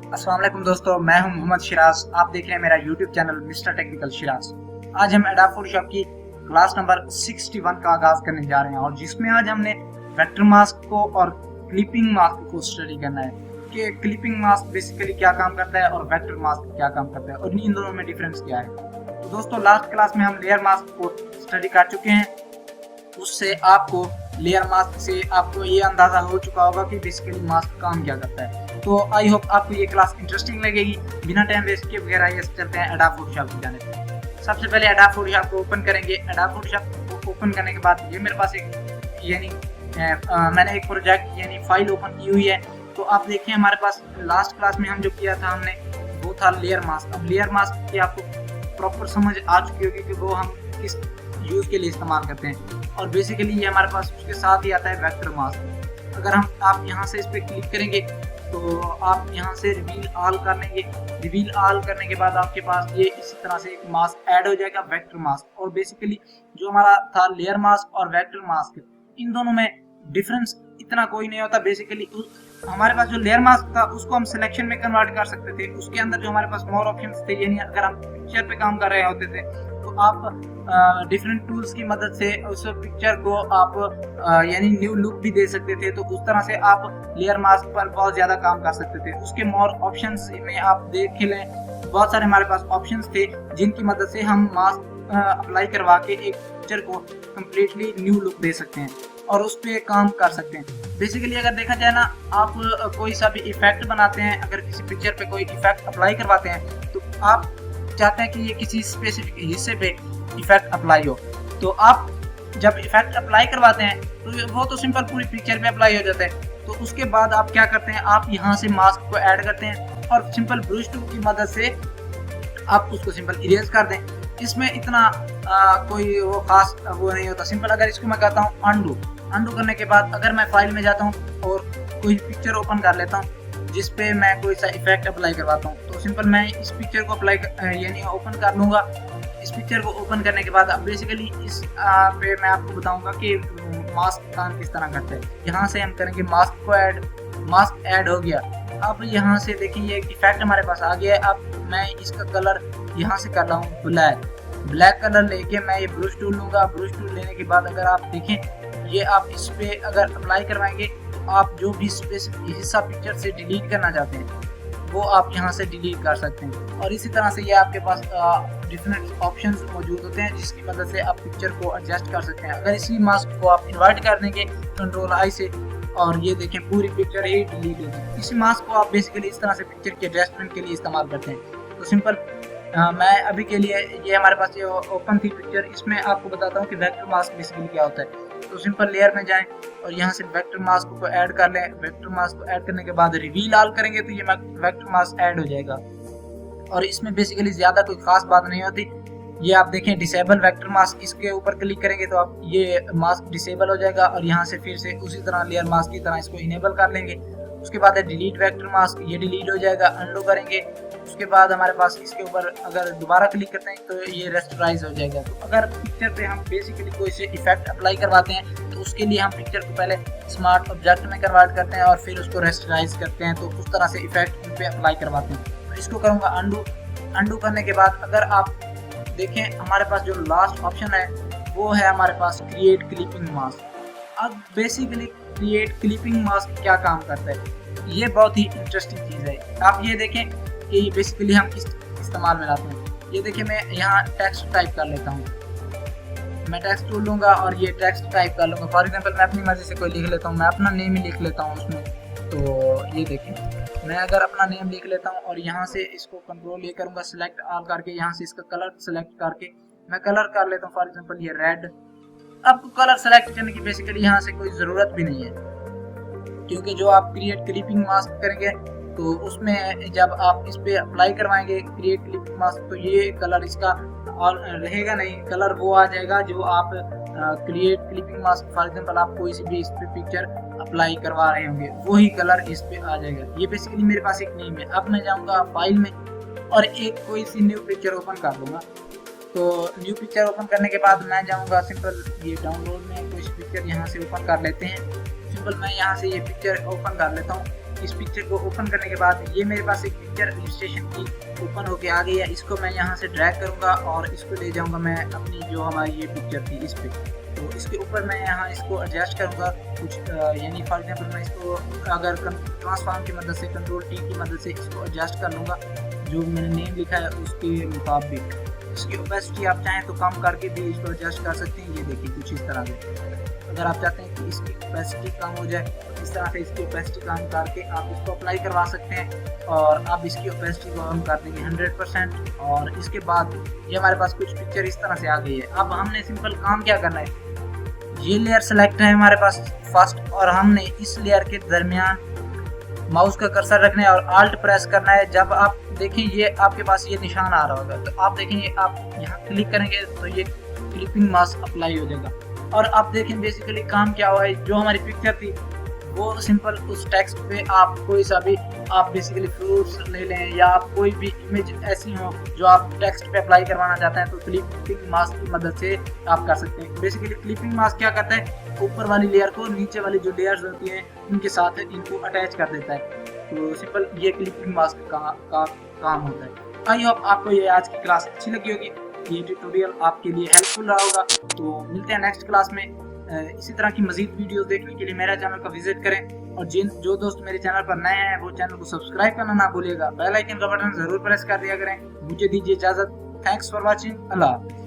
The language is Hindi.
अस्सलाम वालेकुम दोस्तों, मैं हूं मोहम्मद शिराज। आप देख रहे हैं मेरा YouTube channel mister technical Siraj. आज हम एडोब फोटोशॉप की क्लास नंबर 61 का आगाज करने जा रहे हैं और जिसमें आज हमने वेक्टर मास्क को और क्लिपिंग मास्क को स्टडी करना है कि क्लिपिंग मास्क बेसिकली क्या काम करता है और वेक्टर मास्क क्या काम करता है और इन दोनों में डिफरेंस क्या है। तो दोस्तों, लास्ट क्लास में हम लेयर मास्क को स्टडी कर चुके हैं। उससे आपको लेयर मास्क से आपको ये अंदाजा हो चुका होगा कि बेसिकली मास्क काम क्या करता है। तो आई होप आपको ये क्लास इंटरेस्टिंग लगेगी। बिना टाइम वेस्ट किए वगैरह ये चलते हैं एडोब फोटोशॉप की जानिब। सबसे पहले एडोब फोटोशॉप को ओपन करेंगे। एडोब फोटोशॉप को ओपन करने के बाद ये मेरे पास एक मैंने एक प्रोजेक्ट यानी फाइल ओपन की हुई है। तो आप देखें, हमारे पास लास्ट क्लास में हम जो किया था हमने वो था लेयर मास्क। अब लेयर मास्क की आपको प्रॉपर समझ आ चुकी होगी कि वो हम किस यूज के लिए इस्तेमाल करते हैं। और बेसिकली ये हमारे पास उसके साथ ही आता है वेक्टर मास्क। अगर आप यहाँ से इस पर क्लिक करेंगे तो आप यहाँ से रिवील ऑल कर लेंगे। रिवील ऑल करने के बाद आपके पास ये इसी तरह से एक मास्क ऐड हो जाएगा, वेक्टर मास्क। और बेसिकली जो हमारा था लेयर मास्क और वेक्टर मास्क, इन दोनों में डिफरेंस इतना कोई नहीं होता। बेसिकली हमारे पास जो लेयर मास्क था उसको हम सिलेक्शन में कन्वर्ट कर सकते थे। उसके अंदर जो हमारे पास मोर ऑप्शंस थे, यानी अगर हम पिक्चर पे काम कर रहे होते थे तो आप डिफरेंट टूल्स की मदद से उस पिक्चर को आप यानी न्यू लुक भी दे सकते थे। तो उस तरह से आप लेयर मास्क पर बहुत ज़्यादा काम कर सकते थे। उसके मोर ऑप्शंस में आप देख लें, बहुत सारे हमारे पास ऑप्शंस थे जिनकी मदद से हम मास्क अप्लाई करवा के एक पिक्चर को कम्प्लीटली न्यू लुक दे सकते हैं और उस पर काम कर सकते हैं। बेसिकली अगर देखा जाए ना, आप कोई सा भी इफेक्ट बनाते हैं, अगर किसी पिक्चर पे कोई इफेक्ट अप्लाई करवाते हैं तो आप चाहते हैं कि ये किसी स्पेसिफिक हिस्से पे इफेक्ट अप्लाई हो। तो आप जब इफेक्ट अप्लाई करवाते हैं तो वो तो सिंपल पूरी पिक्चर पे अप्लाई हो जाता है। तो उसके बाद आप क्या करते हैं, आप यहाँ से मास्क को ऐड करते हैं और सिंपल ब्रश टूल की मदद से आप उसको सिंपल इरेज कर दें। इसमें इतना कोई वो खास वो नहीं होता। सिंपल अगर इसको मैं कहता हूँ अंडू करने के बाद अगर मैं फाइल में जाता हूँ और कोई पिक्चर ओपन कर लेता हूँ जिस पे मैं कोई सा इफेक्ट अप्लाई करवाता हूँ, तो सिंपल मैं इस पिक्चर को अप्लाई यानी ओपन कर लूँगा। इस पिक्चर को ओपन करने के बाद अब बेसिकली इस पे मैं आपको बताऊंगा कि मास्क काम किस तरह करता है। यहाँ से हम करेंगे मास्क को ऐड। मास्क ऐड हो गया। अब यहाँ से देखिए ये इफेक्ट हमारे पास आ गया है। अब मैं इसका कलर यहाँ से कर रहा हूँ ब्लैक कलर लेके मैं ये ब्रश टूल लूँगा। ब्रश टूल लेने के बाद अगर आप देखें, ये आप इस पे अगर अप्लाई करवाएंगे तो आप जो भी स्पेसिफिक हिस्सा पिक्चर से डिलीट करना चाहते हैं वो आप यहाँ से डिलीट कर सकते हैं। और इसी तरह से ये आपके पास डिफरेंट ऑप्शंस मौजूद होते हैं जिसकी मदद से आप पिक्चर को एडजस्ट कर सकते हैं। अगर इसी मास्क को आप इन्वर्ट कर देंगे कंट्रोल आई से, और ये देखें पूरी पिक्चर ही डिलीट हो गई। इसी मास्क को आप बेसिकली इस तरह से पिक्चर के एडजस्टमेंट के लिए इस्तेमाल करते हैं। तो सिंपल मैं अभी के लिए ये हमारे पास ये ओपन थी पिक्चर, इसमें आपको बताता हूँ कि वेक्टर मास्क बेसिकली क्या होता है। तो सिंपल लेयर में जाएं और यहाँ से वेक्टर मास्क को ऐड कर लें। वेक्टर मास्क को ऐड करने के बाद रिवील ऑल करेंगे तो ये वेक्टर मास्क ऐड हो जाएगा। और इसमें बेसिकली ज़्यादा कोई खास बात नहीं होती। ये आप देखें डिसेबल वेक्टर मास्क, इसके ऊपर क्लिक करेंगे तो आप ये मास्क डिसेबल हो जाएगा और यहाँ से फिर से उसी तरह लेयर मास्क की तरह इसको इनेबल कर लेंगे। उसके बाद है डिलीट वेक्टर मास्क, ये डिलीट हो जाएगा। अनडू करेंगे, उसके बाद हमारे पास इसके ऊपर अगर दोबारा क्लिक करते हैं तो ये रेस्टराइज हो जाएगा। तो अगर पिक्चर पे हम बेसिकली कोई से इफेक्ट अप्लाई करवाते हैं तो उसके लिए हम पिक्चर को पहले स्मार्ट ऑब्जेक्ट में कन्वर्ट करते हैं और फिर उसको रेस्टराइज करते हैं। तो उस तरह से इफेक्ट उन पे अप्लाई करवाते हैं। तो इसको करूँगा अंडू करने के बाद अगर आप देखें हमारे पास जो लास्ट ऑप्शन है वो है हमारे पास क्रिएट क्लिपिंग मास्क। अब बेसिकली क्रिएट क्लिपिंग मास्क क्या काम करता है, ये बहुत ही इंटरेस्टिंग चीज़ है। आप ये देखें कि बेसिकली हम किस इस्तेमाल में लाते हैं। ये देखिए मैं यहाँ टेक्स्ट टाइप कर लेता हूँ। मैं टेक्स्ट टूल लूँगा और ये टेक्स्ट टाइप कर लूँगा। फॉर एग्जांपल मैं अपनी मर्जी से कोई लिख लेता हूँ, मैं अपना नेम ही लिख लेता हूँ उसमें। तो ये देखें मैं अगर अपना नेम लिख लेता हूँ और यहाँ से इसको कंट्रोल ये करूँगा सिलेक्ट ऑल करके, यहाँ से इसका कलर सेलेक्ट करके मैं कलर कर लेता हूँ। फॉर एग्जांपल ये रेड। अब कलर सेलेक्ट करने की बेसिकली यहाँ से कोई ज़रूरत भी नहीं है, क्योंकि जो आप क्रिएट क्लिपिंग मास्क करेंगे तो उसमें जब आप इस पे अप्लाई करवाएंगे क्रिएट क्लिपिंग मास्क तो ये कलर इसका और रहेगा नहीं। कलर वो आ जाएगा जो आप create clipping mask for example आप कोई सी भी इस पे पिक्चर अप्लाई करवा रहे होंगे वही कलर इस पे आ जाएगा। ये बेसिकली मेरे पास एक नेम है। अब मैं जाऊँगा फाइल में और एक कोई सी न्यू पिक्चर ओपन कर लूँगा। तो न्यू पिक्चर ओपन करने के बाद मैं जाऊँगा सिंपल ये डाउनलोड में कोई पिक्चर यहाँ से ओपन कर लेते हैं। सिंपल मैं यहाँ से ये पिक्चर ओपन कर लेता हूँ इस पिक्चर को ओपन करने के बाद ये मेरे पास एक पिक्चर रजिस्ट्रेशन की ओपन होके आ गई है। इसको मैं यहाँ से ड्रैग करूँगा और इसको ले जाऊँगा मैं अपनी जो हमारी ये पिक्चर थी इस पे। तो इसके ऊपर मैं यहाँ इसको एडजस्ट करूँगा कुछ यानी फॉर एग्जांपल मैं इसको अगर ट्रांसफॉर्म की मदद से कंट्रोल टी की मदद से इसको एडजस्ट कर लूँगा जो मैंने नेम लिखा है उसके मुताबिक। इसकी ओपेसिटी आप चाहें तो कम करके भी इसको एडजस्ट कर सकते हैं। ये देखिए कुछ इस तरह से। अगर आप चाहते हैं कि इसकी ओपेसिटी कम हो जाए इस तरह से इसकी ओपेसिटी कम करके आप इसको अप्लाई करवा सकते हैं और आप इसकी ओपेसिटी को हम कर देंगे 100%। और इसके बाद ये हमारे पास कुछ पिक्चर इस तरह से आ गई है। अब हमने सिंपल काम क्या करना है, ये लेयर सेलेक्ट है हमारे पास फर्स्ट और हमने इस लेयर के दरमियान माउस का कर्सर रखना है और आल्ट प्रेस करना है। जब आप देखें ये आपके पास ये निशान आ रहा होगा तो आप देखेंगे आप यहाँ क्लिक करेंगे तो ये क्लिपिंग मास्क अप्लाई हो जाएगा। और आप देखें बेसिकली काम क्या हुआ है, जो हमारी पिक्चर थी वो सिंपल उस टेक्स्ट पे आप कोई सा भी आप बेसिकली फ्रूट्स ले लें या आप कोई भी इमेज ऐसी हो जो आप टेक्स्ट पे अप्लाई करवाना चाहते हैं तो क्लिपिंग मास्क की मदद से आप कर सकते हैं। बेसिकली क्लिपिंग मास्क क्या करता है, ऊपर वाली लेयर को नीचे वाली जो लेयर्स होती हैं उनके साथ इनको अटैच कर देता है। तो सिंपल ये क्लिपिंग मास्क का काम होता है। आई होप आपको ये आज की क्लास अच्छी लगी होगी, ये ट्यूटोरियल आपके लिए हेल्पफुल रहा होगा। तो मिलते हैं नेक्स्ट क्लास में। इसी तरह की मजीद वीडियोस देखने के लिए मेरा चैनल का विजिट करें और जो दोस्त मेरे चैनल पर नए हैं वो चैनल को सब्सक्राइब करना ना भूलिएगा। बेल आइकन का बटन जरूर प्रेस कर दिया करें। मुझे दीजिए इजाजत। Thanks for watching. अल्लाह हाफ़िज़।